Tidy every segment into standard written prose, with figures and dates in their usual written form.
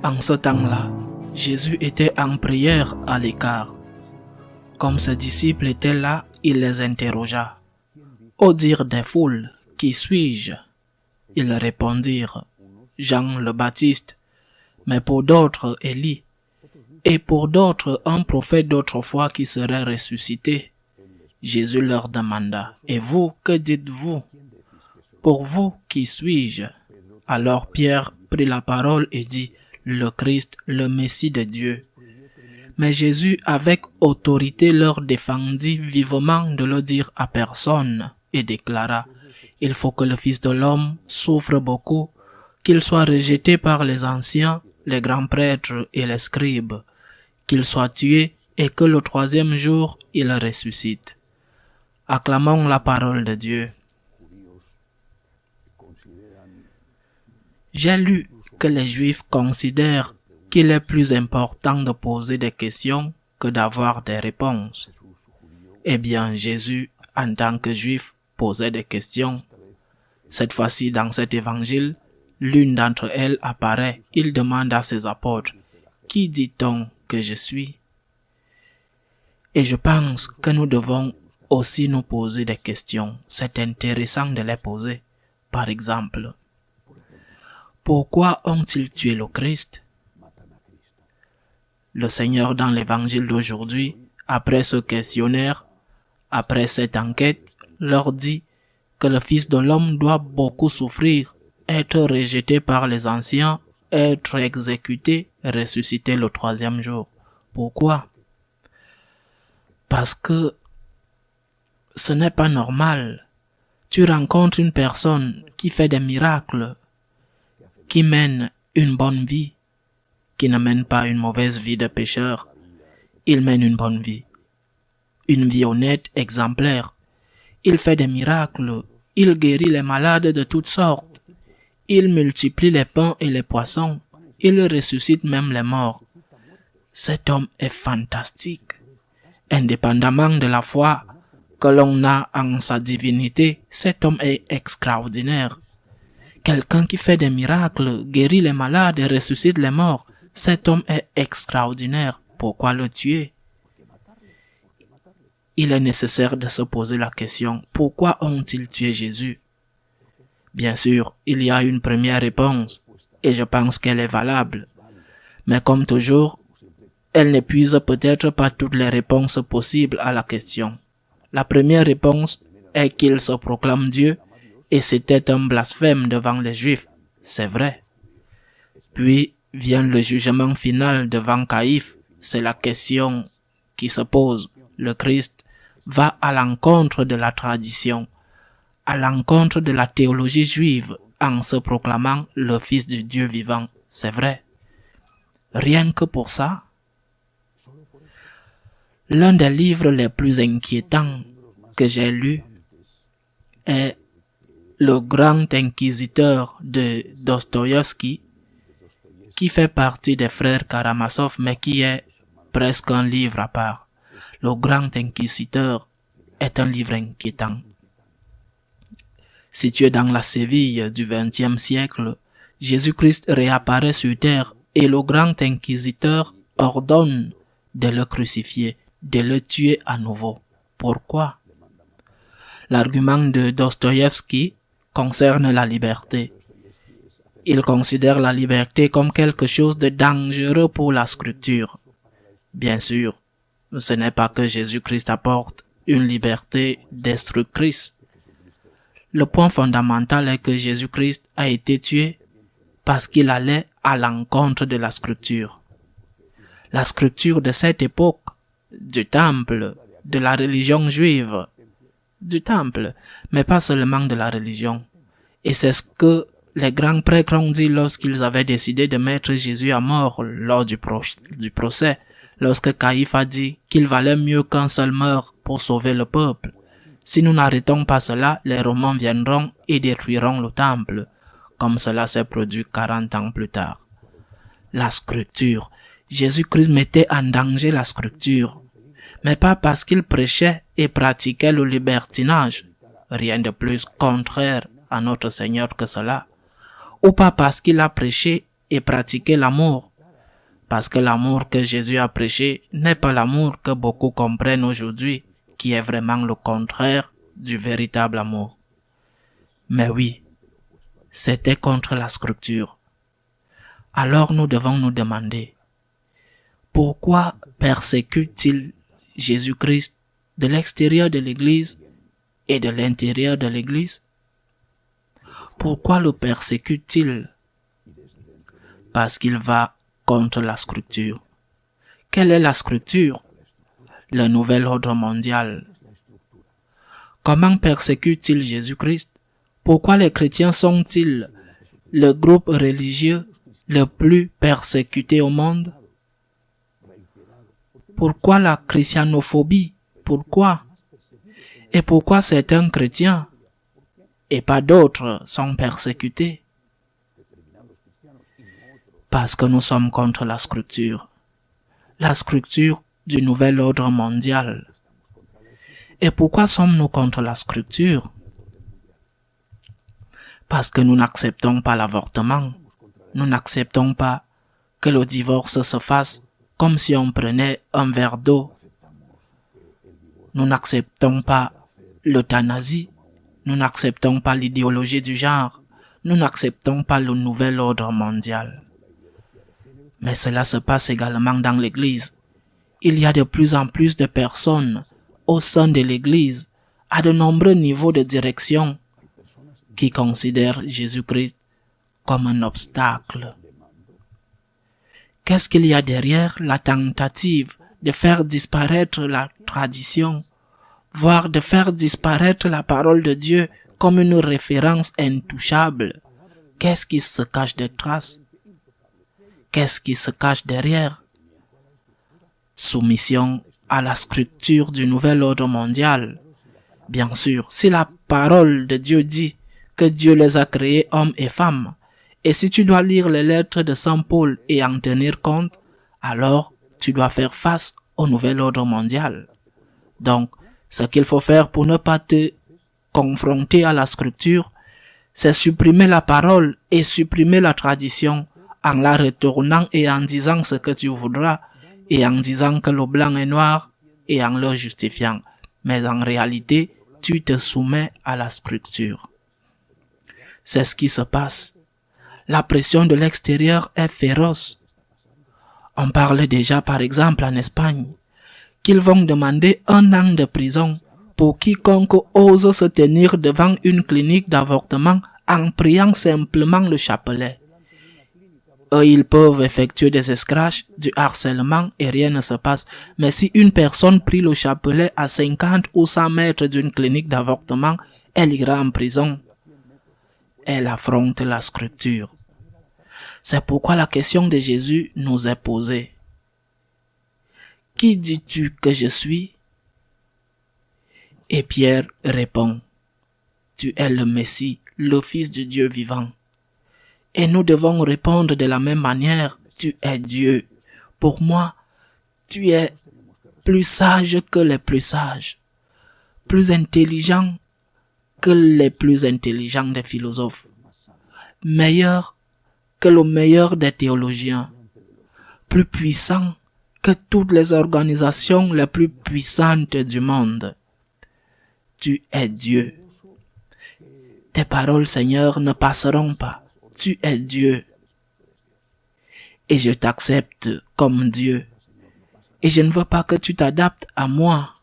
En ce temps-là, Jésus était en prière à l'écart. Comme ses disciples étaient là, il les interrogea. Au dire des foules, qui suis-je? Ils répondirent, Jean le Baptiste, mais pour d'autres Élie, et pour d'autres un prophète d'autrefois qui serait ressuscité. Jésus leur demanda, et vous, que dites-vous? Pour vous, qui suis-je? Alors Pierre prit la parole et dit, le Christ, le Messie de Dieu. Mais Jésus, avec autorité, leur défendit vivement de le dire à personne et déclara, il faut que le Fils de l'homme souffre beaucoup, qu'il soit rejeté par les anciens, les grands prêtres et les scribes, qu'il soit tué et que le troisième jour il ressuscite. Acclamons la parole de Dieu. J'ai lu que les Juifs considèrent qu'il est plus important de poser des questions que d'avoir des réponses. Eh bien, Jésus, en tant que Juif, posait des questions. Cette fois-ci, dans cet évangile, l'une d'entre elles apparaît. Il demande à ses apôtres, « Qui dit-on que je suis ?» Et je pense que nous devons aussi nous poser des questions. C'est intéressant de les poser. Par exemple, pourquoi ont-ils tué le Christ? Le Seigneur dans l'évangile d'aujourd'hui, après ce questionnaire, après cette enquête, leur dit que le Fils de l'homme doit beaucoup souffrir, être rejeté par les anciens, être exécuté, ressuscité le troisième jour. Pourquoi? Parce que ce n'est pas normal. Tu rencontres une personne qui fait des miracles, qui mène une bonne vie, qui ne mène pas une mauvaise vie de pécheur. Il mène une bonne vie honnête, exemplaire. Il fait des miracles, il guérit les malades de toutes sortes, il multiplie les pains et les poissons, il ressuscite même les morts. Cet homme est fantastique. Indépendamment de la foi que l'on a en sa divinité, cet homme est extraordinaire. Quelqu'un qui fait des miracles, guérit les malades et ressuscite les morts, cet homme est extraordinaire. Pourquoi le tuer? Il est nécessaire de se poser la question, pourquoi ont-ils tué Jésus? Bien sûr, il y a une première réponse, et je pense qu'elle est valable. Mais comme toujours, elle n'épuise peut-être pas toutes les réponses possibles à la question. La première réponse est qu'il se proclame Dieu, et c'était un blasphème devant les Juifs, c'est vrai. Puis vient le jugement final devant Caïphe, c'est la question qui se pose. Le Christ va à l'encontre de la tradition, à l'encontre de la théologie juive, en se proclamant le Fils du Dieu vivant, c'est vrai. Rien que pour ça, l'un des livres les plus inquiétants que j'ai lus est Le Grand Inquisiteur de Dostoïevski, qui fait partie des frères Karamazov, mais qui est presque un livre à part. Le Grand Inquisiteur est un livre inquiétant. Situé dans la Séville du XXe siècle, Jésus-Christ réapparaît sur terre et le Grand Inquisiteur ordonne de le crucifier, de le tuer à nouveau. Pourquoi? L'argument de Dostoïevski concerne la liberté. Il considère la liberté comme quelque chose de dangereux pour la scripture. Bien sûr, ce n'est pas que Jésus-Christ apporte une liberté destructrice. Le point fondamental est que Jésus-Christ a été tué parce qu'il allait à l'encontre de la scripture. La scripture de cette époque, du temple, de la religion juive, du temple, mais pas seulement de la religion. Et c'est ce que les grands prêtres ont dit lorsqu'ils avaient décidé de mettre Jésus à mort lors du procès, lorsque Caïphe a dit qu'il valait mieux qu'un seul meure pour sauver le peuple. Si nous n'arrêtons pas cela, les Romains viendront et détruiront le temple, comme cela s'est produit 40 ans plus tard. La scripture. Jésus-Christ mettait en danger la scripture, mais pas parce qu'il prêchait et pratiquait le libertinage, rien de plus contraire à notre Seigneur que cela, ou pas parce qu'il a prêché et pratiqué l'amour, Parce que l'amour que Jésus a prêché n'est pas l'amour que beaucoup comprennent aujourd'hui, qui est vraiment le contraire du véritable amour. Mais oui, c'était contre la Scripture. Alors nous devons nous demander, pourquoi persécute-t-il Jésus-Christ de l'extérieur de l'Église et de l'intérieur de l'Église? Pourquoi le persécute-t-il? Parce qu'il va contre la Scripture. Quelle est la Scripture? Le nouvel ordre mondial. Comment persécute-t-il Jésus-Christ? Pourquoi les chrétiens sont-ils le groupe religieux le plus persécuté au monde? Pourquoi la christianophobie? Pourquoi? Et pourquoi certains chrétiens et pas d'autres sont persécutés? Parce que nous sommes contre la Scripture du nouvel ordre mondial. Et pourquoi sommes-nous contre la Scripture? Parce que nous n'acceptons pas l'avortement. Nous n'acceptons pas que le divorce se fasse comme si on prenait un verre d'eau. Nous n'acceptons pas l'euthanasie. Nous n'acceptons pas l'idéologie du genre. Nous n'acceptons pas le nouvel ordre mondial. Mais cela se passe également dans l'Église. Il y a de plus en plus de personnes au sein de l'Église, à de nombreux niveaux de direction, qui considèrent Jésus-Christ comme un obstacle. Qu'est-ce qu'il y a derrière la tentative de faire disparaître la tradition, voire de faire disparaître la parole de Dieu comme une référence intouchable? Qu'est-ce qui se cache des traces? Qu'est-ce qui se cache derrière? Soumission à la structure du nouvel ordre mondial. Bien sûr, si la parole de Dieu dit que Dieu les a créés hommes et femmes, et si tu dois lire les lettres de Saint Paul et en tenir compte, alors tu dois faire face au nouvel ordre mondial. Donc, ce qu'il faut faire pour ne pas te confronter à la Scripture, c'est supprimer la parole et supprimer la tradition en la retournant et en disant ce que tu voudras et en disant que le blanc est noir et en le justifiant. Mais en réalité, tu te soumets à la Scripture. C'est ce qui se passe. La pression de l'extérieur est féroce. On parle déjà par exemple en Espagne qu'ils vont demander 1 an de prison pour quiconque ose se tenir devant une clinique d'avortement en priant simplement le chapelet. Eux, ils peuvent effectuer des escraches, du harcèlement et rien ne se passe. Mais si une personne prie le chapelet à 50 ou 100 mètres d'une clinique d'avortement, elle ira en prison. Elle affronte la Scripture. C'est pourquoi la question de Jésus nous est posée. Qui dis-tu que je suis? Et Pierre répond, tu es le Messie, le Fils de Dieu vivant. Et nous devons répondre de la même manière, tu es Dieu. Pour moi, tu es plus sage que les plus sages, plus intelligent que les plus intelligents des philosophes, meilleur que le meilleur des théologiens, plus puissant que toutes les organisations les plus puissantes du monde. Tu es Dieu. Tes paroles, Seigneur, ne passeront pas. Tu es Dieu. Et je t'accepte comme Dieu. Et je ne veux pas que tu t'adaptes à moi,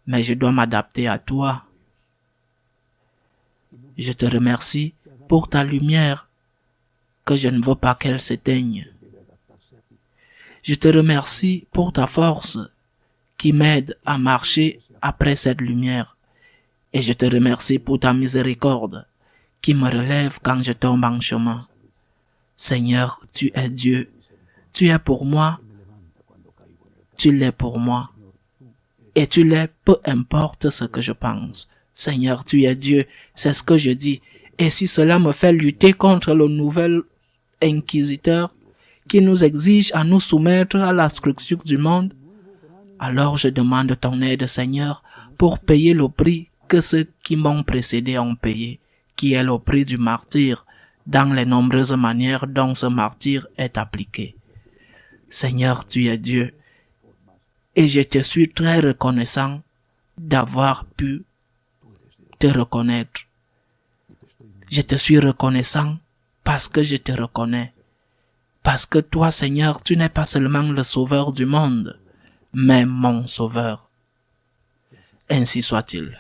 mais je dois m'adapter à toi. Je te remercie pour ta lumière, que je ne veux pas qu'elle s'éteigne. Je te remercie pour ta force qui m'aide à marcher après cette lumière. Et je te remercie pour ta miséricorde qui me relève quand je tombe en chemin. Seigneur, tu es Dieu. Tu es pour moi. Tu l'es pour moi. Et tu l'es peu importe ce que je pense. Seigneur, tu es Dieu. C'est ce que je dis. Et si cela me fait lutter contre le nouvel inquisiteur qui nous exige à nous soumettre à la structure du monde, alors je demande ton aide, Seigneur, pour payer le prix que ceux qui m'ont précédé ont payé, qui est le prix du martyre, dans les nombreuses manières dont ce martyre est appliqué. Seigneur, tu es Dieu. Et je te suis très reconnaissant d'avoir pu te reconnaître. Je te suis reconnaissant parce que je te reconnais. Parce que toi, Seigneur, tu n'es pas seulement le sauveur du monde, mais mon sauveur. Ainsi soit-il.